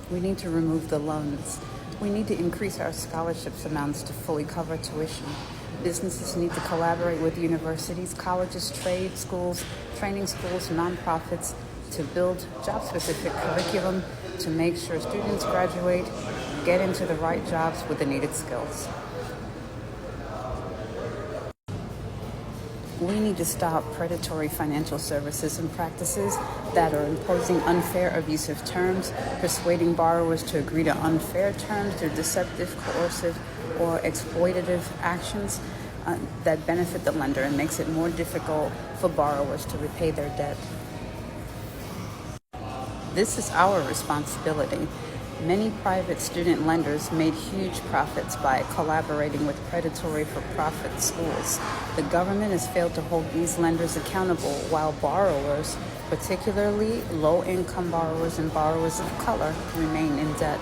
We need to remove the loans. We need to increase our scholarships amounts to fully cover tuition. Businesses need to collaborate with universities, colleges, trade schools, training schools, nonprofits to build job-specific curriculum to make sure students graduate, get into the right jobs with the needed skills. We need to stop predatory financial services and practices that are imposing unfair, abusive terms, persuading borrowers to agree to unfair terms through deceptive, coercive, or exploitative actions that benefit the lender and makes it more difficult for borrowers to repay their debt. This is our responsibility. Many private student lenders made huge profits by collaborating with predatory for-profit schools. The government has failed to hold these lenders accountable while borrowers, particularly low-income borrowers and borrowers of color, remain in debt.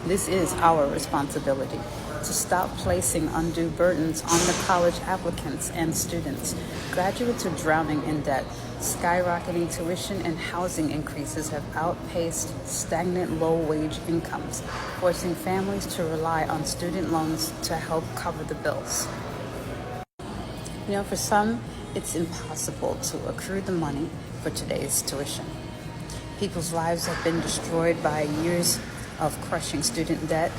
This is our responsibility to stop placing undue burdens on the college applicants and students. Graduates are drowning in debt. Skyrocketing tuition and housing increases have outpaced stagnant low-wage incomes, forcing families to rely on student loans to help cover the bills. For some, it's impossible to accrue the money for today's tuition. People's lives have been destroyed by years of crushing student debt.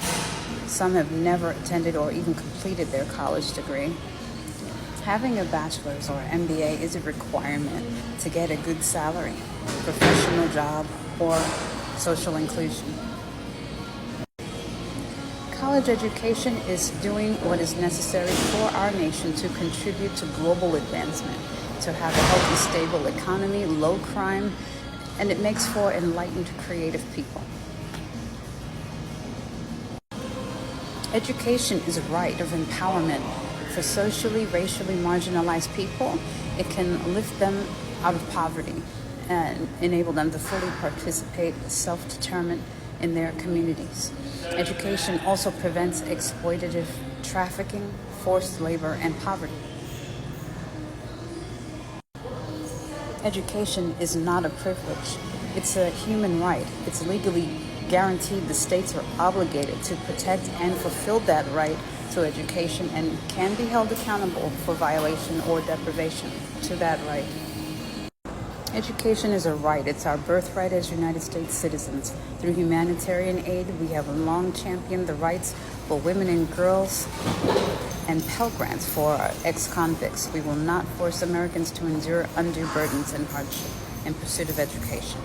Some have never attended or even completed their college degree. Having a bachelor's or MBA is a requirement to get a good salary, professional job, or social inclusion. College education is doing what is necessary for our nation to contribute to global advancement, to have a healthy, stable economy, low crime, and it makes for enlightened, creative people. Education is a right of empowerment for socially, racially marginalized people. It can lift them out of poverty and enable them to fully participate, self-determine in their communities. Education also prevents exploitative trafficking, forced labor, and poverty. Education is not a privilege. It's a human right. It's legally guaranteed. The states are obligated to protect and fulfill that right to education and can be held accountable for violation or deprivation to that right. Education is a right. It's our birthright as United States citizens. Through humanitarian aid, we have long championed the rights for women and girls and Pell Grants for ex-convicts. We will not force Americans to endure undue burdens and hardship in pursuit of education.